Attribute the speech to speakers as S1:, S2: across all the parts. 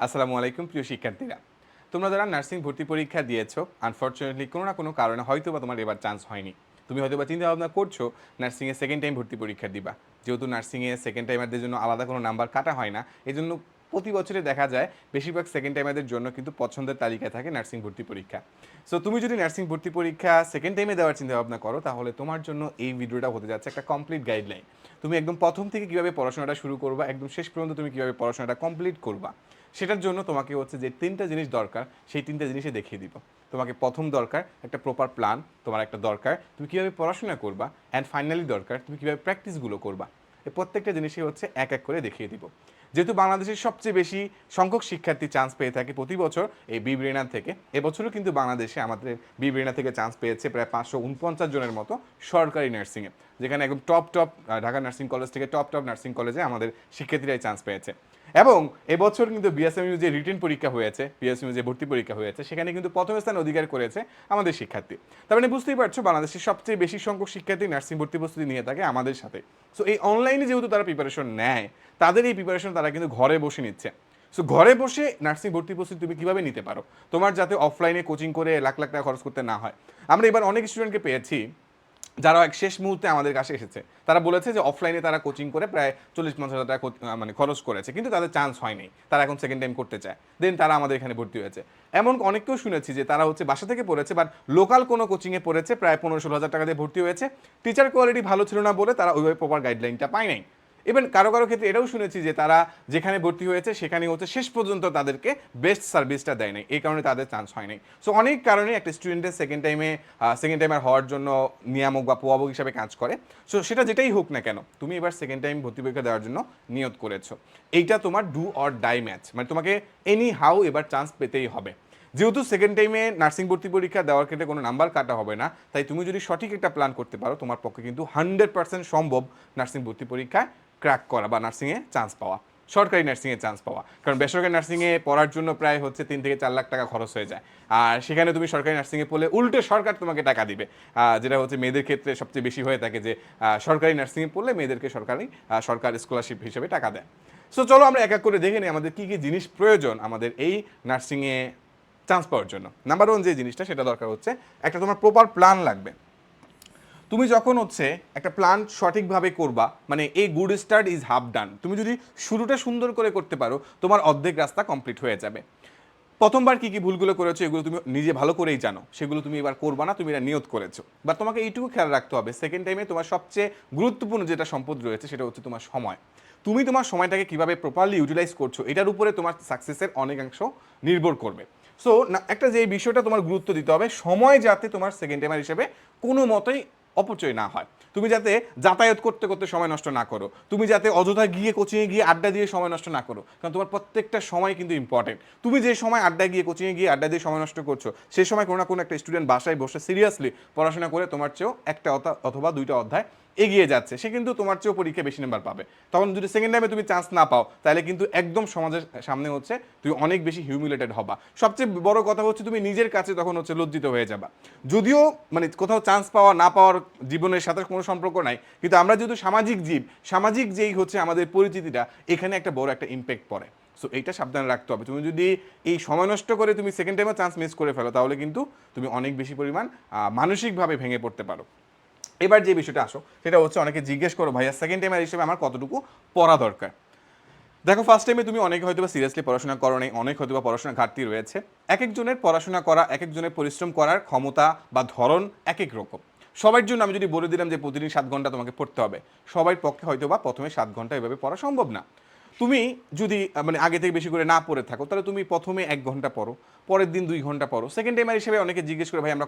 S1: আসসালামু আলাইকুম প্রিয় শিক্ষার্থীরা, তোমরা যারা নার্সিং ভর্তি পরীক্ষা দিয়েছো, আনফরচুনেটলি কোনো না কোনো কারণে হয়তো বা তোমার এবার চান্স হয়নি। তুমি হয়তো বা চিন্তা ভাবনা করছো নার্সিংয়ে সেকেন্ড টাইম ভর্তি পরীক্ষা দিবা। যেহেতু নার্সিংয়ে সেকেন্ড টাইমারদের জন্য আলাদা কোনো নাম্বার কাটা হয় না, এই জন্য প্রতি বছরে দেখা যায় বেশিরভাগ সেকেন্ড টাইমারদের জন্য কিন্তু পছন্দের তালিকায় থাকে নার্সিং ভর্তি পরীক্ষা। সো তুমি যদি নার্সিং ভর্তি পরীক্ষা সেকেন্ড টাইমে দেওয়ার চিন্তা ভাবনা করো, তাহলে তোমার জন্য এই ভিডিওটা হতে যাচ্ছে একটা কমপ্লিট গাইডলাইন। তুমি একদম প্রথম থেকে কীভাবে পড়াশোনাটা শুরু করবা, একদম শেষ পর্যন্ত তুমি কীভাবে পড়াশোনাটা কমপ্লিট করবা, সেটার জন্য তোমাকে হচ্ছে যে তিনটা জিনিস দরকার, সেই তিনটা জিনিসে দেখিয়ে দিব। তোমাকে প্রথম দরকার একটা প্রপার প্ল্যান, তোমার একটা দরকার তুমি কীভাবে পড়াশোনা করবা, অ্যান্ড ফাইনালি দরকার তুমি কীভাবে প্র্যাকটিসগুলো করবা। এই প্রত্যেকটা জিনিসই হচ্ছে এক এক করে দেখিয়ে দিব। যেহেতু বাংলাদেশের সবচেয়ে বেশি সংখ্যক শিক্ষার্থী চান্স পেয়ে থাকে প্রতি বছর এই BeBrainer থেকে, এবছরও কিন্তু বাংলাদেশে আমাদের BeBrainer থেকে চান্স পেয়েছে প্রায় 549 জনের মতো সরকারি নার্সিংয়ে, যেখানে একদম টপ ঢাকা নার্সিং কলেজ থেকে টপ নার্সিং কলেজে আমাদের শিক্ষার্থীরাই চান্স পেয়েছে। এবং এবছর কিন্তু বিএসএমইউ যে রিটেন পরীক্ষা হয়েছে, বিএসএমইউ যে ভর্তি পরীক্ষা হয়েছে, সেখানে কিন্তু প্রথম স্থান অধিকার করেছে আমাদের শিক্ষার্থী। তার মানে বুঝতেই পারছো বাংলাদেশের সবচেয়ে বেশি সংখ্যক শিক্ষার্থী নার্সিং ভর্তি প্রস্তুতি নিয়ে থাকে আমাদের সাথে। সো এই অনলাইনে যেহেতু তারা প্রিপারেশন নেয়, তাদের এই প্রিপারেশন তারা কিন্তু ঘরে বসে নিচ্ছে। সো ঘরে বসে নার্সিং ভর্তি প্রস্তুতি তুমি কীভাবে নিতে পারো, তোমার যাতে অফলাইনে কোচিং করে লাখ লাখ টাকা খরচ করতে না হয়। আমরা এবার অনেক স্টুডেন্টকে পেয়েছি যারা এক শেষ মুহূর্তে আমাদের কাছে এসেছে, তারা বলেছে যে অফলাইনে তারা কোচিং করে প্রায় 40-50 হাজার টাকা মানে খরচ করেছে, কিন্তু তাদের চান্স হয়নি, তারা এখন সেকেন্ড টাইম করতে চায়, দেন তারা আমাদের এখানে ভর্তি হয়েছে। এমন অনেককেও শুনেছি যে তারা হচ্ছে বাসা থেকে পড়েছে, বাট লোকাল কোনো কোচিংয়ে পড়েছে, প্রায় 15-16 হাজার টাকা দিয়ে ভর্তি হয়েছে, টিচার কোয়ালিটি ভালো ছিল না বলে তারা ওইভাবে প্রপার গাইডলাইনটা পায় নাই। ইভেন কারো ক্ষেত্রে এটাও শুনেছি যে তারা যেখানে ভর্তি হয়েছে সেখানে হচ্ছে শেষ পর্যন্ত তাদেরকে বেস্ট সার্ভিসটা দেয় নাই, এই কারণে তাদের চান্স হয় নাই। সো অনেক কারণে একটা স্টুডেন্টের সেকেন্ড টাইমার হওয়ার জন্য নিয়ামক বা প্রভাবক হিসাবে কাজ করে। সো সেটা যেটাই হোক না কেন, তুমি এবার সেকেন্ড টাইম ভর্তি পরীক্ষা দেওয়ার জন্য নিয়ত করেছো, এইটা তোমার ডু অর ডাই ম্যাচ, মানে তোমাকে এনি হাউ এবার চান্স পেতেই হবে। যেহেতু সেকেন্ড টাইমে নার্সিং ভর্তি পরীক্ষা দেওয়ার ক্ষেত্রে কোনো নাম্বার কাটা হবে না, তাই তুমি যদি সঠিক একটা প্ল্যান করতে পারো, তোমার পক্ষে কিন্তু 100% সম্ভব নার্সিং ভর্তি পরীক্ষায় ক্র্যাক করা বা নার্সিংয়ে চান্স পাওয়া, সরকারি নার্সিংয়ে চান্স পাওয়া। কারণ বেসরকারি নার্সিংয়ে পড়ার জন্য প্রায় হচ্ছে 3 থেকে 4 লাখ টাকা খরচ হয়ে যায়, আর সেখানে তুমি সরকারি নার্সিংয়ে পড়লে উল্টে সরকার তোমাকে টাকা দিবে, যেটা হচ্ছে মেয়েদের ক্ষেত্রে সবচেয়ে বেশি হয়ে থাকে, যে সরকারি নার্সিংয়ে পড়লে মেয়েদেরকে সরকার স্কলারশিপ হিসেবে টাকা দেয়। সো চলো আমরা এক এক করে দেখে নিই আমাদের কী কী জিনিস প্রয়োজন আমাদের এই নার্সিংয়ে চান্স পাওয়ার জন্য। নাম্বার 1 যে জিনিসটা সেটা দরকার হচ্ছে একটা তোমার প্রপার প্ল্যান লাগবে। তুমি যখন হচ্ছে একটা প্ল্যান সঠিকভাবে করবা, মানে এই গুড স্টার্ট ইজ হাফ ডান, তুমি যদি শুরুটা সুন্দর করে করতে পারো, তোমার অর্ধেক রাস্তা কমপ্লিট হয়ে যাবে। প্রথমবার কী কী ভুলগুলো করেছো এগুলো তুমি নিজে ভালো করেই জানো, সেগুলো তুমি এবার করবা না, তুমি এটা নিয়ত করেছো। বা তোমাকে এইটুকু খেয়াল রাখতে হবে, সেকেন্ড টাইমে তোমার সবচেয়ে গুরুত্বপূর্ণ যেটা সম্পদ রয়েছে সেটা হচ্ছে তোমার সময়। তুমি তোমার সময়টাকে কীভাবে প্রপারলি ইউটিলাইজ করছো, এটার উপরে তোমার সাকসেসের অনেকাংশ নির্ভর করবে। সো একটা যে বিষয়টা তোমার গুরুত্ব দিতে হবে, সময় যাতে তোমার সেকেন্ড টাইমার হিসেবে কোনো মতেই অপচয় না হয়। তুমি যাতে যাতায়াত করতে করতে সময় নষ্ট না করো, তুমি যাতে অযথা গিয়ে কোচিংয়ে গিয়ে আড্ডা দিয়ে সময় নষ্ট না করো, কারণ তোমার প্রত্যেকটা সময় কিন্তু ইম্পর্টেন্ট। তুমি যে সময় আড্ডা গিয়ে কোচিংয়ে গিয়ে আড্ডা দিয়ে সময় নষ্ট করছো, সেই সময় কোনো না কোনো একটা স্টুডেন্ট বাসায় বসে সিরিয়াসলি পড়াশোনা করে তোমার চেয়েও একটা অথবা দুইটা অধ্যায় এগিয়ে যাচ্ছে, সে কিন্তু তোমার চেয়েও পরীক্ষা বেশি নাম্বার পাবে। তখন যদি সেকেন্ড টাইমে তুমি চান্স না পাও, তাহলে কিন্তু একদম সমাজের সামনে হচ্ছে তুমি অনেক বেশি হিউমিলেটেড হবা। সবচেয়ে বড় কথা হচ্ছে তুমি নিজের কাছে তখন হচ্ছে লজ্জিত হয়ে যাবা। যদিও মানে কোথাও চান্স পাওয়া না পাওয়ার জীবনের সাথে কোনো সম্পর্ক নাই, কিন্তু আমরা যেহেতু সামাজিক জীব, সামাজিক যেই হচ্ছে আমাদের পরিচিতিটা, এখানে একটা বড় একটা ইম্প্যাক্ট পড়ে। সো এইটা সাবধানে রাখতে হবে। তুমি যদি এই সময় নষ্ট করে তুমি সেকেন্ড টাইমে চান্স মিস করে ফেলো, তাহলে কিন্তু তুমি অনেক বেশি পরিমাণ মানসিকভাবে ভেঙে পড়তে পারো। এবার যে বিষয়টা আসো সেটা হচ্ছে, অনেকে জিজ্ঞেস করো ভাইয়া সেকেন্ড টাইমার হিসেবে আমার কতটুকু পড়া দরকার। দেখো, ফার্স্ট টাইমে তুমি অনেকে হয়তো সিরিয়াসলি পড়াশোনা করো নাই, অনেক হয়তো পড়াশোনার ঘাটতি রয়েছে। এক একজনের পড়াশোনা করা, এক একজনের পরিশ্রম করার ক্ষমতা বা ধরন এক এক রকম। সবার জন্য আমি যদি বলে দিলাম যে প্রতিদিন 7 ঘন্টা তোমাকে পড়তে হবে, সবার পক্ষে হয়তো বা প্রথমে 7 ঘন্টা এভাবে পড়া সম্ভব না। তুমি যদি মানে আগে থেকে বেশি করে না পড়ে থাকো, তাহলে তুমি প্রথমে 1 ঘন্টা পড়ো, পরের দিন 2 ঘন্টা পড়ো। সেকেন্ড টাইমার হিসেবে অনেকে জিজ্ঞেস করে ভাই আমরা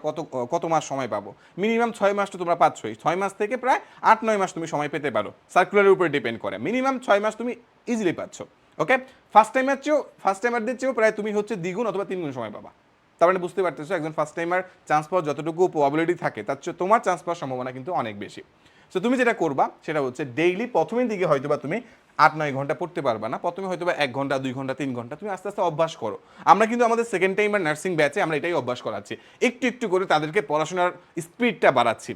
S1: কত মাস সময় পাবো। মিনিমাম 6 মাস তো তোমরা পাচ্ছই, 6 মাস থেকে প্রায় 8-9 মাস তুমি সময় পেতে পারো, সার্কুলারের উপরে ডিপেন্ড করে। মিনিমাম 6 মাস তুমি ইজিলি পাচ্ছ। ওকে, ফার্স্ট টাইমারদের চেয়েও প্রায় তুমি হচ্ছে দ্বিগুণ অথবা 3 গুণ সময় পাবা। তার মানে বুঝতে পারতেছো, একজন ফার্স্ট টাইমার চান্স পাওয়ার যতটুকু প্রবাবিলিটি থাকে, তার চেয়ে তোমার চান্স পাওয়ার সম্ভাবনা কিন্তু অনেক বেশি। সো তুমি যেটা করবা সেটা হচ্ছে ডেইলি প্রথমের দিকে হয়তো বা তুমি 8-9 ঘন্টা পড়তে পারবা না, প্রথমে হয়তো বা 1 ঘন্টা 2 ঘন্টা 3 ঘন্টা তুমি আস্তে আস্তে অভ্যাস করো। আমরা কিন্তু আমাদের সেকেন্ড টাইমার নার্সিং ব্যাচে আমরা এটাই অভ্যাস করাচ্ছি, একটু একটু করে তাদেরকে পড়াশোনার স্পিডটা বাড়াচ্ছি।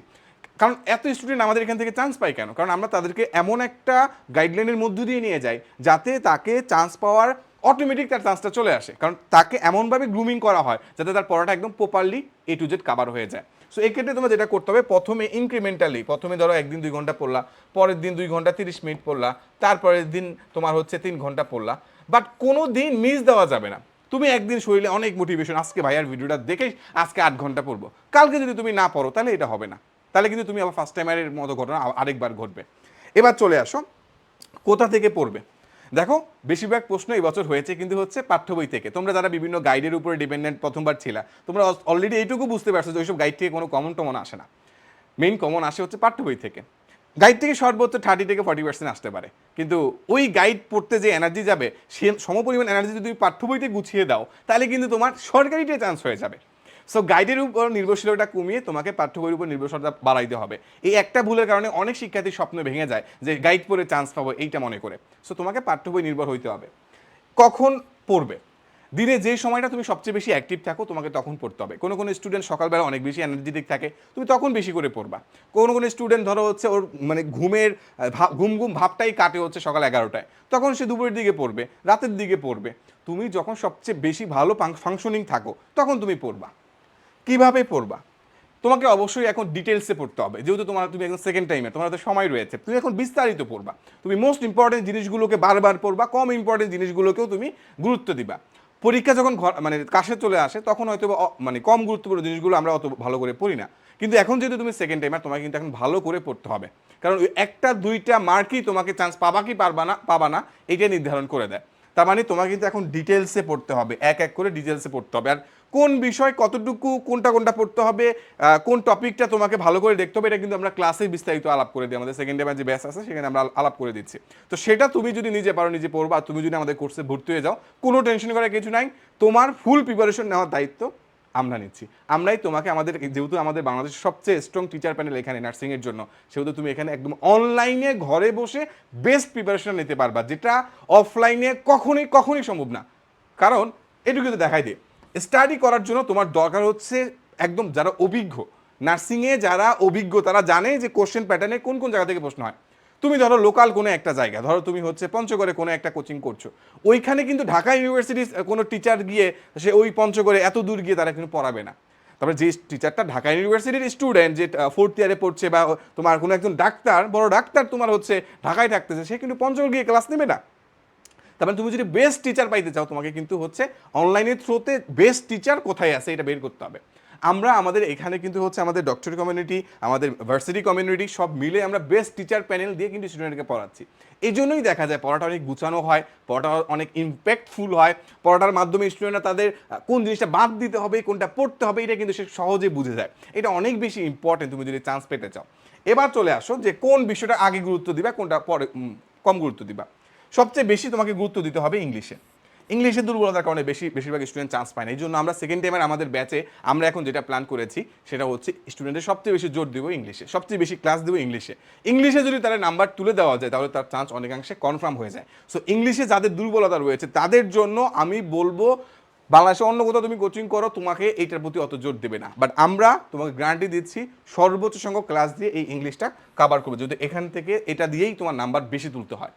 S1: কারণ এত স্টুডেন্ট আমাদের এখান থেকে চান্স পায় কেন? কারণ আমরা তাদেরকে এমন একটা গাইডলাইনের মধ্য দিয়ে নিয়ে যাই যাতে তাকে চান্স পাওয়ার অটোমেটিক তার চান্সটা চলে আসে, কারণ তাকে এমনভাবে গ্রুমিং করা হয় যাতে তার পড়াটা একদম properly A to Z cover হয়ে যায়। সো এক্ষেত্রে তোমার যেটা করতে হবে, প্রথমে ইনক্রিমেন্টালি, প্রথমে ধরো একদিন 2 ঘন্টা পড়লা, পরের দিন 2 ঘন্টা 30 মিনিট পড়লা, তারপরের দিন তোমার হচ্ছে 3 ঘন্টা পড়লা, বাট কোনো দিন মিস দেওয়া যাবে না। তুমি একদিন শরীরে অনেক মোটিভেশন, আজকে ভাইয়ার ভিডিওটা দেখে আজকে 8 ঘন্টা পড়বো, কালকে যদি তুমি না পড়ো তাহলে এটা হবে না, তাহলে কিন্তু তুমি আবার ফার্স্ট টাইমের মতো ঘটনা আরেকবার ঘটবে। এবার চলে আসো কোথা থেকে পড়বে। দেখো বেশিরভাগ প্রশ্ন এই বছর হয়েছে কিন্তু হচ্ছে পাঠ্য বই থেকে। তোমরা যারা বিভিন্ন গাইডের উপরে ডিপেন্ডেন্ট প্রথমবার ছিলা, তোমরা অলরেডি এইটুকু বুঝতে পারছো যে ওইসব গাইড থেকে কোনো কমন টমন আসে না, মেইন কমন আসে হচ্ছে পাঠ্য বই থেকে। গাইড থেকে সর্বোচ্চ 30 থেকে 40% আসতে পারে, কিন্তু ওই গাইড পড়তে যে এনার্জি যাবে সে সমপরিমাণ এনার্জি যদি পাঠ্য বইতে গুছিয়ে দাও তাহলে কিন্তু তোমার সরকারিতে চান্স হয়ে যাবে। সো গাইডের উপর নির্ভরশীলতা কমিয়ে তোমাকে পাঠ্য বইয়ের উপর নির্ভরশীলতা বাড়াইতে হবে। এই একটা ভুলের কারণে অনেক শিক্ষার্থীর স্বপ্ন ভেঙে যায় যে গাইড পড়ে চান্স পাবো এইটা মনে করে। সো তোমাকে পাঠ্য বই নির্ভর হইতে হবে। কখন পড়বে? দিনে যে সময়টা তুমি সবচেয়ে বেশি অ্যাক্টিভ থাকো তোমাকে তখন পড়তে হবে। কোনো কোনো স্টুডেন্ট সকালবেলা অনেক বেশি এনার্জেটিক থাকে, তুমি তখন বেশি করে পড়বা। কোনো কোনো স্টুডেন্ট ধরো হচ্ছে ওর মানে ঘুমের ঘুম ঘুম ভাবটাই কাটে হচ্ছে সকাল 11টায়, তখন সে দুপুরের দিকে পড়বে, রাতের দিকে পড়বে। তুমি যখন সবচেয়ে বেশি ভালো ফাংশনিং থাকো তখন তুমি পড়বা। কিভাবে পড়বা? তোমাকে অবশ্যই এখন ডিটেলসে পড়তে হবে, যেহেতু তুমি এখন সেকেন্ড টাইমে, তোমার তো সময় রয়েছে, তুমি এখন বিস্তারিত পড়বা। তুমি মোস্ট ইম্পর্টেন্ট জিনিসগুলোকে বারবার পড়বা, কম ইম্পর্টেন্ট জিনিসগুলোকেও তুমি গুরুত্ব দিবা। পরীক্ষা যখন মানে কাছে চলে আসে তখন হয়তো মানে কম গুরুত্বপূর্ণ জিনিসগুলো আমরা অত ভালো করে পড়ি না, কিন্তু এখন যেহেতু তুমি সেকেন্ড টাইমার, তোমাকে কিন্তু এখন ভালো করে পড়তে হবে, কারণ ওই একটা দুইটা মার্কই তোমাকে চান্স পাবা কি পাবা না এটা নির্ধারণ করে দেয়। তার মানে তোমাকে কিন্তু এখন ডিটেলসে পড়তে হবে, এক এক করে ডিটেলসে পড়তে হবে। আর কোন বিষয় কতটুকু কোনটা কোনটা পড়তে হবে, কোন টপিকটা তোমাকে ভালো করে দেখতে হবে, এটা কিন্তু আমরা ক্লাসে বিস্তারিত আলাপ করে দিই। আমাদের সেকেন্ড টাইমে যে ব্যাচ আছে সেখানে আমরা আলাপ করে দিচ্ছি। তো সেটা তুমি যদি নিজে পারো নিজে পড়বা, আর তুমি যদি আমাদের কোর্সে ভর্তি হয়ে যাও, কোনো টেনশন করার কিছু নাই, তোমার ফুল প্রিপারেশন নেওয়ার দায়িত্ব আমরা নিচ্ছি। আমরাই তোমাকে আমাদের, যেহেতু আমাদের বাংলাদেশের সবচেয়ে স্ট্রং টিচার প্যানেল এখানে নার্সিংয়ের জন্য, সেহেতু তুমি এখানে একদম অনলাইনে ঘরে বসে বেস্ট প্রিপারেশন নিতে পারবা, যেটা অফলাইনে কখনোই সম্ভব না। কারণ এটুকু তো দেখাই দিই, স্টাডি করার জন্য তোমার দরকার হচ্ছে একদম যারা অভিজ্ঞ, নার্সিংয়ে যারা অভিজ্ঞ তারা জানে যে কোশ্চেন প্যাটার্নে কোন কোন জায়গা থেকে প্রশ্ন হয়। তুমি ধরো লোকাল কোনো একটা জায়গা, ধরো তুমি হচ্ছে পঞ্চগড়ে কোনো একটা কোচিং করছো, ওইখানে কিন্তু ঢাকা ইউনিভার্সিটির কোনো টিচার গিয়ে সে ওই পঞ্চগড়ে এত দূর গিয়ে তারা কিন্তু পড়াবে না। তারপরে যে টিচারটা ঢাকা ইউনিভার্সিটির স্টুডেন্ট, যে 4th ইয়ারে পড়ছে, বা তোমার কোনো একজন ডাক্তার, বড় ডাক্তার তোমার হচ্ছে ঢাকায় থাকতেছে, সে কিন্তু পঞ্চগড় গিয়ে ক্লাস নেবে না। তারপরে তুমি যদি বেস্ট টিচার পাইতে চাও, তোমাকে কিন্তু হচ্ছে অনলাইনের থ্রুতে বেস্ট টিচার কোথায় আছে এটা বের করতে হবে। আমরা আমাদের এখানে কিন্তু হচ্ছে আমাদের ডক্টর কমিউনিটি, আমাদের ভার্সিটি কমিউনিটি সব মিলে আমরা বেস্ট টিচার প্যানেল দিয়ে কিন্তু স্টুডেন্টকে পড়াচ্ছি। এই জন্যই দেখা যায় পড়াটা অনেক গুছানো হয়, পড়াটা অনেক ইম্প্যাক্টফুল হয়, পড়াটার মাধ্যমে স্টুডেন্টরা তাদের কোন জিনিসটা বাদ দিতে হবে, কোনটা পড়তে হবে, এটা কিন্তু সে সহজে বুঝে যায়। এটা অনেক বেশি ইম্পর্টেন্ট তুমি যদি চান্স পেতে চাও। এবার চলে আসো যে কোন বিষয়টা আগে গুরুত্ব দিবা, কোনটা পরে কম গুরুত্ব দিবা। সবচেয়ে বেশি তোমাকে গুরুত্ব দিতে হবে ইংলিশে। ইংলিশের দুর্বলতার কারণে বেশিরভাগ স্টুডেন্ট চান্স পায় না। এই জন্য আমরা সেকেন্ড টাইমের আমাদের ব্যাচে আমরা এখন যেটা প্ল্যান করেছি সেটা হচ্ছে স্টুডেন্টের সবচেয়ে বেশি জোর দেবো ইংলিশে, সবচেয়ে বেশি ক্লাস দেবো ইংলিশে। ইংলিশে যদি তার নাম্বার তুলে দেওয়া যায় তাহলে তার চান্স অনেকাংশে কনফার্ম হয়ে যায়। সো ইংলিশে যাদের দুর্বলতা রয়েছে তাদের জন্য আমি বলবো, বাংলাদেশে অন্য কোথাও তুমি কোচিং করো, তোমাকে এইটার প্রতি অত জোর দেবে না, বাট আমরা তোমাকে গ্যারান্টি দিচ্ছি সর্বোচ্চ সংখ্যক ক্লাস দিয়ে এই ইংলিশটা কাভার করবে, যদি এখান থেকে এটা দিয়েই তোমার নাম্বার বেশি তুলতে হয়।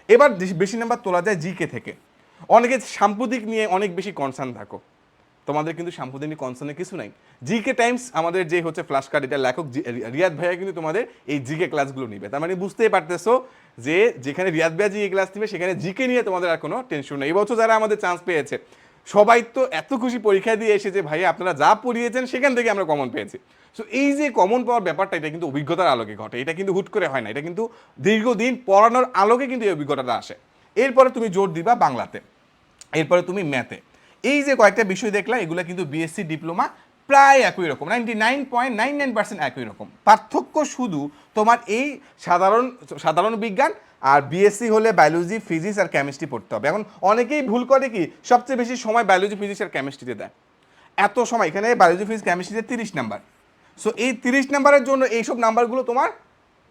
S1: এবার বেশি নাম্বার তোলা যায় জিকে থেকে। অনেকে সাম্প্রতিক নিয়ে অনেক বেশি কনসার্ন থাকো, তোমাদের কিন্তু সাম্প্রতিক নিয়ে কনসার্নের কিছু নাই। জিকে টাইমস আমাদের যে হচ্ছে ফ্ল্যাশ কার্ড, এটা লেখক রিয়াদ ভাইয়া কিন্তু তোমাদের এই জিকে ক্লাসগুলো নিবে। তার মানে বুঝতেই পারতেছো যে যেখানে রিয়াদ ভাইয়া জিকে ক্লাস নিবে সেখানে জিকে নিয়ে তোমাদের আর কোনো টেনশন নেই। এই বছর যারা আমাদের চান্স পেয়েছে সবাই তো এত খুশি পরীক্ষা দিয়ে এসে যে ভাইয়া আপনারা যা পড়িয়েছেন সেখান থেকে আমরা কমন পেয়েছি। সো এই যে কমন পাওয়ার ব্যাপারটা, এটা কিন্তু অভিজ্ঞতার আলোকে ঘটে, এটা কিন্তু হুট করে হয় না, এটা কিন্তু দীর্ঘদিন পড়ানোর আলোকে কিন্তু এই অভিজ্ঞতাটা আসে। এরপরে তুমি জোর দিবা বাংলাতে, এরপরে তুমি ম্যাথে। এই যে কয়েকটা বিষয় দেখলা এগুলো কিন্তু বিএসসি ডিপ্লোমা প্রায় একই রকম, 99.99% একই রকম। পার্থক্য শুধু তোমার এই সাধারণ বিজ্ঞান আর বিএসসি হলে বায়োলজি, ফিজিক্স আর কেমিস্ট্রি পড়তে হবে। এখন অনেকেই ভুল করে কি, সবচেয়ে বেশি সময় বায়োলজি, ফিজিক্স আর কেমিস্ট্রিতে দেয়। এত সময় এখানে বায়োলজি, ফিজিক্স, কেমিস্ট্রিতে 30 নাম্বার। সো এই 30 নাম্বারের জন্য এইসব নাম্বারগুলো তোমার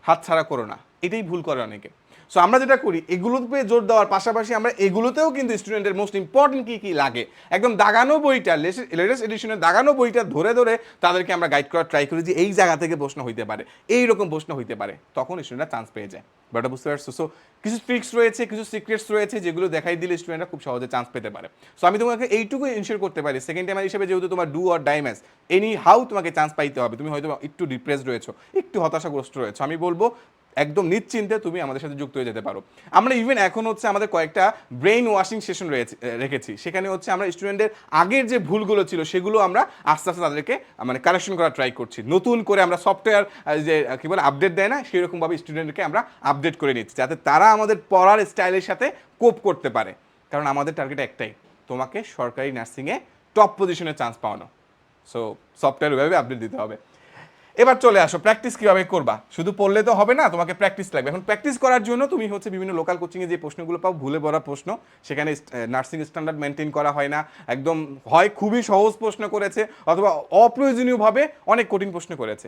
S1: হাতছাড়া করো না, এটাই ভুল করে অনেকে। সো আমরা যেটা করি এগুলোতে জোর দেওয়ার পাশাপাশি আমরা এগুলোতেও কিন্তু স্টুডেন্টের মোস্ট ইম্পর্টেন্ট কী কী লাগে একদম দাগানো বইটা লেটেস্ট এডিশনের দাগানো বইটা ধরে ধরে তাদেরকে আমরা গাইড করার ট্রাই করি যে এই জায়গা থেকে প্রশ্ন হইতে পারে, এইরকম প্রশ্ন হইতে পারে, তখন স্টুডেন্টরা চান্স পেয়ে যায়। বাট বুঝতে পারছো? সো কিছু ট্রিক্স রয়েছে, কিছু সিক্রেটস রয়েছে যেগুলো দেখাই দিলে স্টুডেন্টরা খুব সহজে চান্স পেতে পারে। সো আমি তোমাকে এইটুকু ইনশিওর করতে পারি সেকেন্ড টাইমার হিসেবে যেহেতু তোমার do or die match anyhow তোমাকে চান্স পাইতে হবে। তুমি হয়তো একটু ডিপ্রেসড রয়েছো, একটু হতাশাগ্রস্ত রয়েছো, আমি বলবো একদম নিশ্চিন্তে তুমি আমাদের সাথে যুক্ত হয়ে যেতে পারো। আমরা ইভেন এখন হচ্ছে আমাদের কয়েকটা ব্রেইন ওয়াশিং সেশন রেখেছি, সেখানে হচ্ছে আমরা স্টুডেন্টের আগের যে ভুলগুলো ছিল সেগুলো আমরা আস্তে আস্তে তাদেরকে মানে কারেকশন করার ট্রাই করছি। নতুন করে আমরা সফটওয়্যার যে কী বলে আপডেট দেয় না সেরকমভাবে স্টুডেন্টকে আমরা আপডেট করে নিচ্ছি যাতে তারা আমাদের পড়ার স্টাইলের সাথে কোপ করতে পারে। কারণ আমাদের টার্গেট একটাই, তোমাকে সরকারি নার্সিংয়ে টপ পজিশনে চান্স পাওয়ানো। সো সফটওয়্যার ওইভাবে আপডেট দিতে হবে। এবার চলে আসো প্র্যাকটিস কীভাবে করবা। শুধু পড়লে তো হবে না, তোমাকে প্র্যাকটিস লাগবে। এখন প্র্যাকটিস করার জন্য তুমি হচ্ছে বিভিন্ন লোকাল কোচিংয়ে যে প্রশ্নগুলো পাও ভুলে পড়া প্রশ্ন, সেখানে নার্সিং স্ট্যান্ডার্ড মেনটেন করা হয় না, একদম হয় খুবই সহজ প্রশ্ন করেছে অথবা অপ্রয়োজনীয়ভাবে অনেক কঠিন প্রশ্ন করেছে।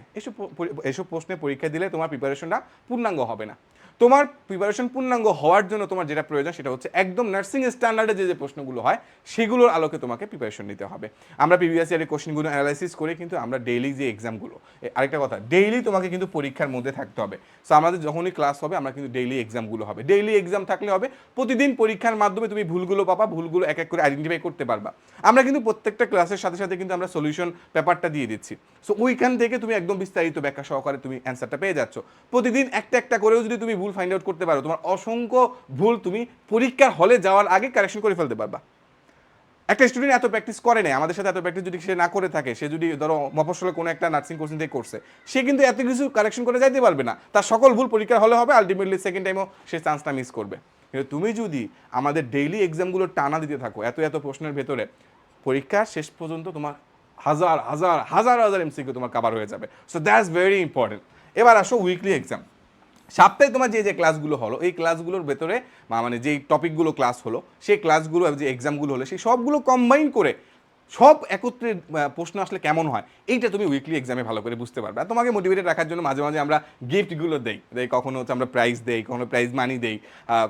S1: এসব প্রশ্নে পরীক্ষা দিলে তোমার প্রিপারেশনটা পূর্ণাঙ্গ হবে না। তোমার প্রিপারেশন পূর্ণাঙ্গ হওয়ার জন্য তোমার যেটা প্রয়োজন সেটা হচ্ছে একদম নার্সিং স্ট্যান্ডার্ডে যে প্রশ্নগুলো হয় সেগুলোর আলোকে তোমাকে প্রিপারেশন নিতে হবে। আমরা প্রিভিয়াস ইয়ারের কোশ্চেনগুলো অ্যানালাইসিস করে কিন্তু আমরা ডেইলি যে এক্সামগুলো, আরেকটা কথা, ডেইলি তোমাকে কিন্তু পরীক্ষার মধ্যে থাকতে হবে। সো আমাদের যখনই ক্লাস হবে আমরা কিন্তু ডেইলি এক্সামগুলো হবে, ডেইলি এক্সাম থাকলে হবে প্রতিদিন পরীক্ষার মাধ্যমে তুমি ভুলগুলো পাবা, ভুলগুলো এক এক করে আইডেন্টিফাই করতে পারবা। আমরা কিন্তু প্রত্যেকটা ক্লাসের সাথে সাথে কিন্তু আমরা সলিউশন পেপারটা দিয়ে দিচ্ছি। সো ওইখান থেকে তুমি একদম বিস্তারিত ব্যাখ্যা সহকারে তুমি অ্যান্সারটা পেয়ে যাচ্ছ। প্রতিদিন একটা একটা করেও যদি তুমি ভুল ফাইন্ড আউট করতে পারো, তোমার অসংখ্য ভুল তুমি পরীক্ষার হলে যাওয়ার আগে কারেকশন করে ফেলতে পারবা। একটা স্টুডেন্ট এত প্র্যাকটিস করে নেই, আমাদের সাথে এত প্র্যাকটিস যদি সে না করে থাকে, সে যদি ধরো মফস্বলে কোনো একটা নার্সিং কোর্স থেকে করছে, সে কিন্তু এত কিছু কারেকশন করে যাইতে পারবে না। তার সকল ভুল পরীক্ষার হলে হবে, আলটিমেটলি সেকেন্ড টাইমও সে চান্সটা মিস করবে। কিন্তু তুমি যদি আমাদের ডেইলি এক্সামগুলো টানা দিতে থাকো এত এত প্রশ্নের ভেতরে, পরীক্ষা শেষ পর্যন্ত তোমার হাজার হাজার হাজার হাজার এমসিকিউ তোমার কভার হয়ে যাবে। So that's very important. এবার আসো উইকলি এক্সাম। সপ্তাহে তোমার যে যে ক্লাসগুলো হলো এই ক্লাসগুলোর ভেতরে মানে যেই টপিকগুলো ক্লাস হলো সেই ক্লাসগুলো যে এক্সামগুলো হলো সেই সবগুলো কম্বাইন করে সব একত্রে প্রশ্ন আসলে কেমন হয় এইটা তুমি উইকলি এক্সামে ভালো করে বুঝতে পারবে। আর তোমাকে মোটিভেটেড রাখার জন্য মাঝে মাঝে আমরা গিফটগুলো দেই, কখনো হচ্ছে আমরা প্রাইজ দেই, কখনো প্রাইজ মানি দেই,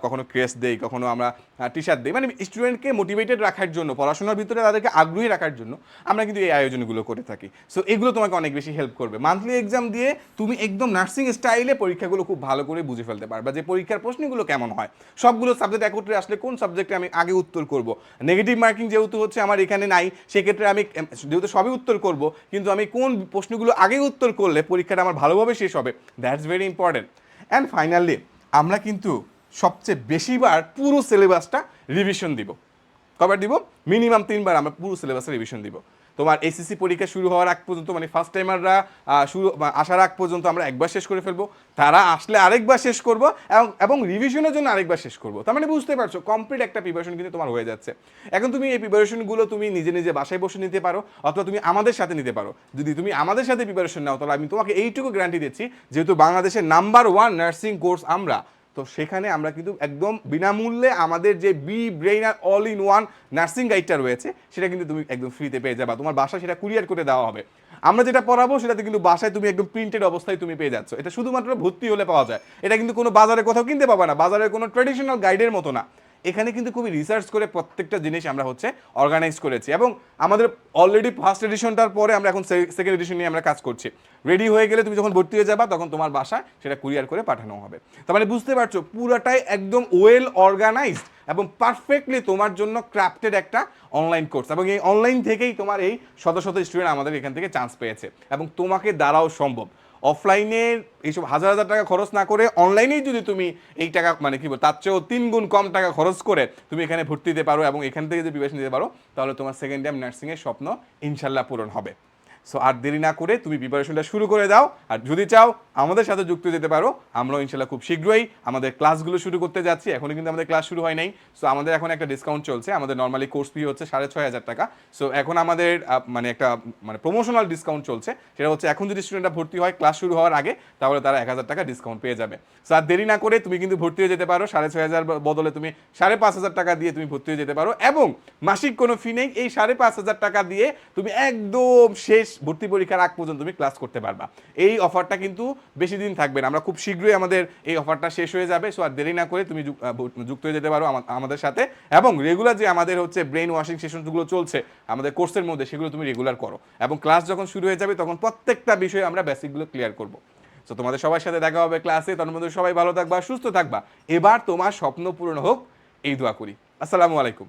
S1: কখনো ক্রেস্ট দেই, কখনো আমরা টি শার্ট দিই। মানে স্টুডেন্টকে মোটিভেটেড রাখার জন্য, পড়াশোনার ভিতরে তাদেরকে আগ্রহী রাখার জন্য আমরা কিন্তু এই আয়োজনগুলো করে থাকি। সো এগুলো তোমাকে অনেক বেশি হেল্প করবে। মান্থলি এক্সাম দিয়ে তুমি একদম নার্সিং স্টাইলে পরীক্ষাগুলো খুব ভালো করে বুঝে ফেলতে পারবে যে পরীক্ষার প্রশ্নগুলো কেমন হয়, সবগুলো সাবজেক্ট একত্রে আসলে কোন সাবজেক্টে আমি আগে উত্তর করব। নেগেটিভ মার্কিং যেহেতু হচ্ছে আমার এখানে নাই, সেক্ষেত্রে আমি যেহেতু সবই উত্তর করব, কিন্তু আমি কোন প্রশ্নগুলো আগে উত্তর করলে পরীক্ষাটা আমার ভালোভাবে শেষ হবে, that's very important. And finally আমরা কিন্তু সবচেয়ে বেশিবার পুরো সিলেবাসটা রিভিশন দিব। কবার দিব? মিনিমাম 3 বার আমরা পুরো সিলেবাসে রিভিশন দিব। তোমার এসএসসি পরীক্ষা শুরু হওয়ার আগ পর্যন্ত, মানে ফার্স্ট টাইমাররা আসার আগ পর্যন্ত আমরা একবার শেষ করে ফেলবো, তারা আসলে আরেকবার শেষ করব এবং রিভিশনের জন্য আরেকবার শেষ করব। তার মানে বুঝতে পারছো কমপ্লিট একটা প্রিপারেশন কিন্তু তোমার হয়ে যাচ্ছে। এখন তুমি এই প্রিপারেশনগুলো তুমি নিজে নিজে বাসায় বসে নিতে পারো অথবা তুমি আমাদের সাথে নিতে পারো। যদি তুমি আমাদের সাথে প্রিপারেশন নাও তাহলে আমি তোমাকে এইটুকু গ্যারান্টি দিচ্ছি, যেহেতু বাংলাদেশের নাম্বার 1 নার্সিং কোর্স আমরা, তো সেখানে আমরা কিন্তু একদম বিনামূল্যে আমাদের যে BeBrainer all in one nursing গাইডটা রয়েছে সেটা কিন্তু তুমি একদম ফ্রিতে পেয়ে যাবা। তোমার বাসায় সেটা কুরিয়ার করে দেওয়া হবে। আমরা যেটা পড়াবো সেটাতে কিন্তু বাসায় তুমি একদম প্রিন্টেড অবস্থায় তুমি পেয়ে যাচ্ছ। এটা শুধুমাত্র ভর্তি হলে পাওয়া যায়, এটা কিন্তু কোনো বাজারে কোথাও কিনতে পাবা না, বাজারের কোনো ট্র্যাডিশনাল গাইডের মতো না। এখানে কিন্তু খুবই রিসার্চ করে প্রত্যেকটা জিনিস আমরা হচ্ছে অর্গানাইজ করেছি এবং আমাদের অলরেডি ফার্স্ট এডিশনটার পরে আমরা এখন সেকেন্ড এডিশন নিয়ে আমরা কাজ করছি। রেডি হয়ে গেলে তুমি যখন ভর্তি হয়ে যাবা তখন তোমার বাসায় সেটা কুরিয়ার করে পাঠানো হবে। তার মানে বুঝতে পারছো পুরোটাই একদম ওয়েল অর্গানাইজড এবং পারফেক্টলি তোমার জন্য ক্রাফটেড একটা অনলাইন কোর্স, এবং এই অনলাইন থেকেই তোমার এই শত শত স্টুডেন্ট আমাদের এখান থেকে চান্স পেয়েছে এবং তোমাকে দ্বারাও সম্ভব। অফলাইনের এইসব হাজার হাজার টাকা খরচ না করে অনলাইনেই যদি তুমি এই টাকা মানে কি বল তার চেয়েও 3 গুণ কম টাকা খরচ করে তুমি এখানে ভর্তি দিতে পারো এবং এখান থেকে যদি প্রিপারেশন দিতে পারো তাহলে তোমার সেকেন্ড টাইম নার্সিংয়ের স্বপ্ন ইনশাল্লাহ পূরণ হবে। সো আর দেরি না করে তুমি প্রিপারেশনটা শুরু করে দাও। আর যদি চাও আমাদের সাথে যুক্ত যেতে পারো, আমরাও ইনশাল্লাহ খুব শীঘ্রই আমাদের ক্লাসগুলো শুরু করতে যাচ্ছি। এখনও কিন্তু আমাদের ক্লাস শুরু হয় নাই। সো আমাদের এখন একটা ডিসকাউন্ট চলছে, আমাদের নর্মালি কোর্স ফি হচ্ছে 6,500 টাকা। সো এখন আমাদের মানে একটা মানে প্রমোশনাল ডিসকাউন্ট চলছে, সেটা হচ্ছে এখন যদি স্টুডেন্টরা ভর্তি হয় ক্লাস শুরু হওয়ার আগে তাহলে তারা 1,000 টাকা ডিসকাউন্ট পেয়ে যাবে। সো আর দেরি না করে তুমি কিন্তু ভর্তি হয়ে যেতে পারো। 6,500 বদলে তুমি 5,500 টাকা দিয়ে তুমি ভর্তি হয়ে যেতে পারো এবং মাসিক কোনো ফি নেই। এই 5,500 টাকা দিয়ে তুমি একদম শেষ ভর্তি পরীক্ষার আগ পর্যন্ত তুমি ক্লাস করতে পারবা। এই অফারটা কিন্তু বেশি দিন থাকবে না, আমরা খুব শীঘ্রই আমাদের এই অফারটা শেষ হয়ে যাবে। সো আর দেরি না করে তুমি যুক্ত হয়ে যেতে পারো আমাদের সাথে, এবং রেগুলার যে আমাদের হচ্ছে ব্রেন ওয়াশিং সেশনগুলো চলছে আমাদের কোর্সের মধ্যে, সেগুলো তুমি রেগুলার করো, এবং ক্লাস যখন শুরু হয়ে যাবে তখন প্রত্যেকটা বিষয়ে আমরা বেসিকগুলো ক্লিয়ার করবো। তো তোমাদের সবার সাথে দেখা হবে ক্লাসে, তার মধ্যে সবাই ভালো থাকবা, সুস্থ থাকবা, এবার তোমার স্বপ্ন পূরণ হোক এই দোয়া করি। আসসালামু আলাইকুম।